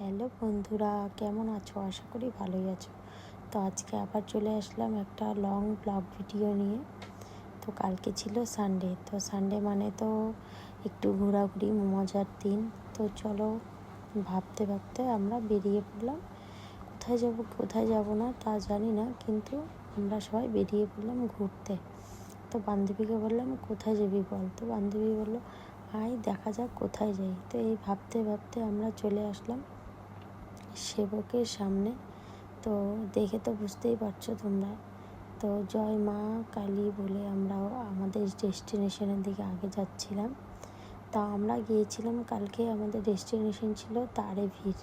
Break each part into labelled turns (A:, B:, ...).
A: Hello বন্ধুরা, কেমন আছো? আশা করি ভালোই আছো। তো আজকে আবার চলে আসলাম একটা লং ব্লগ ভিডিও নিয়ে। তো কালকে ছিল সানডে, তো সানডে মানে তো একটু ঘোরাঘুরি মজার দিন। তো চলো ভাবতে ভাবতে আমরা বেরিয়ে পড়লাম। কোথায় যাব না তা জানি না, কিন্তু আমরা সবাই বেরিয়ে পড়লাম ঘুরতে। তো বান্ধবীকে বললাম, কোথায় যাবি বল? তো বান্ধবী বললো, আয় দেখা যাক কোথায় যাই। তো এই ভাবতে ভাবতে আমরা চলে আসলাম সেবকের সামনে। তো দেখে তো বুঝতেই পারছো তোমরা। তো জয় মা কালী বলে আমরাও আমাদের ডেস্টিনেশনের দিকে আগে যাচ্ছিলাম। তা আমরা গিয়েছিলাম কালকে, আমাদের ডেস্টিনেশন ছিল তারেভির।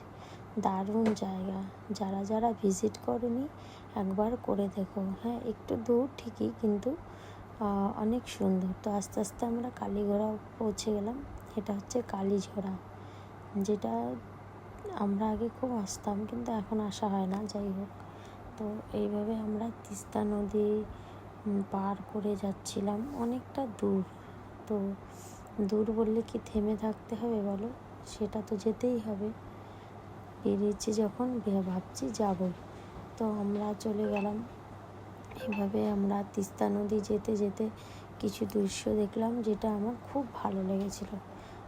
A: দারুণ জায়গা, যারা যারা ভিজিট করনি একবার করে দেখো। হ্যাঁ, একটু দূর ঠিকই, কিন্তু অনেক সুন্দর। তো আস্তে আস্তে আমরা কালীঘোড়া পৌঁছে গেলাম। এটা হচ্ছে কালীঝোড়া, যেটা আমরা আগে খুব আসতাম, কিন্তু এখন আসা হয় না। যাই হোক, তো এইভাবে আমরা তিস্তা নদী পার করে যাচ্ছিলাম। অনেকটা দূর। তো দূর বললে কি থেমে থাকতে হবে বলো? সেটা তো যেতেই হবে। বেরিয়েছি যখন ভাবছি যাব। তো আমরা চলে গেলাম। এইভাবে আমরা তিস্তা নদী যেতে যেতে কিছু দৃশ্য দেখলাম, যেটা আমার খুব ভালো লেগেছিল।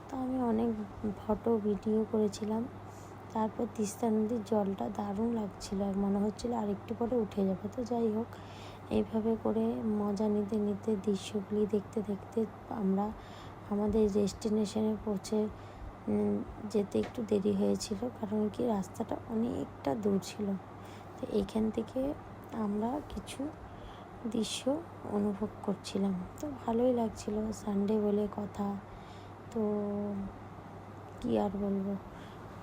A: তো আমি অনেক ফটো ভিডিও করেছিলাম। তারপর তিস্তা নদীর জলটা দারুণ লাগছিল, আর মনে হচ্ছিল আর একটু পরে উঠে যাবে। তো যাই হোক, এইভাবে করে মজা নিতে নিতে দৃশ্যগুলি দেখতে দেখতে আমরা আমাদের ডেস্টিনেশনে পৌঁছে যেতে একটু দেরি হয়েছিল, কারণ কি রাস্তাটা অনেকটা দূর ছিল। তো এইখান থেকে আমরা কিছু দৃশ্য অনুভব করছিলাম। তো ভালোই লাগছিল, সানডে বলে কথা। তো কি আর বলবো,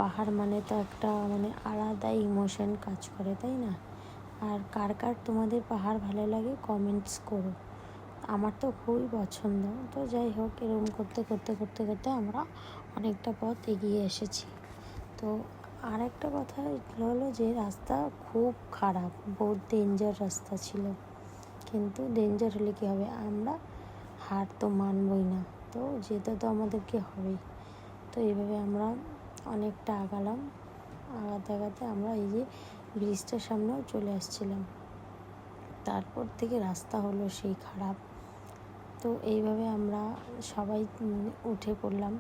A: পাহাড় মানে তো একটা আলাদা ইমোশন কাজ করে, তাই না? আর কার কার তোমাদের পাহাড় ভালো লাগে কমেন্টস করো। আমার তো খুবই পছন্দ। তো যাই হোক, এরকম করতে করতে করতে করতে আমরা অনেকটা পথ এগিয়ে এসেছি। তো আর একটা কথা হলো যে রাস্তা খুব খারাপ, বহুত ডেঞ্জার রাস্তা ছিল। কিন্তু ডেঞ্জার হলে কী হবে, আমরা হার তো মানবই না, তো যেতে তো আমাদেরকে হবেই। তো এইভাবে আমরা অনেকটা আগালাম। আগাতে আগাতে আমরা এই যে ব্রিজটার সামনেও চলে আসছিলাম। তারপর থেকে রাস্তা হলো সেই খারাপ। তো এইভাবে আমরা সবাই উঠে পড়লাম।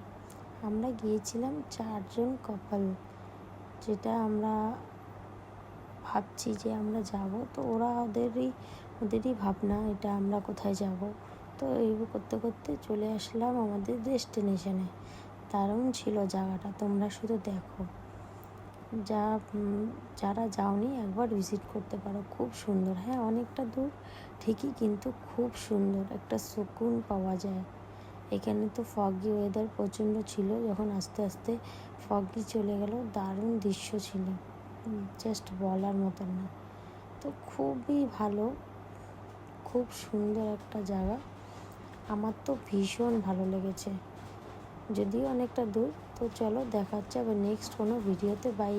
A: আমরা গিয়েছিলাম 4জন কাপল, যেটা আমরা ভাবছি যে আমরা যাব। তো ওদেরই ভাবনা এটা আমরা কোথায় যাব। তো এই করতে করতে চলে আসলাম আমাদের ডেস্টিনেশনে। দারুণ ছিল জায়গাটা, তোমরা শুধু দেখো। যারা যাওনি একবার ভিজিট করতে পারো, খুব সুন্দর। হ্যাঁ, অনেকটা দূর ঠিকই, কিন্তু খুব সুন্দর একটা সুকুন পাওয়া যায় এখানে। তো ফগি ওয়েদার প্রচণ্ড ছিল, যখন আস্তে আস্তে ফগি চলে গেল দারুণ দৃশ্য ছিল, জাস্ট বলার মতন না। তো খুবই ভালো, খুব সুন্দর একটা জায়গা। আমার তো ভীষণ ভালো লেগেছে, যদিও অনেকটা দূর। তো চলো দেখা হচ্ছে আবার নেক্সট কোনো ভিডিওতে। বাই।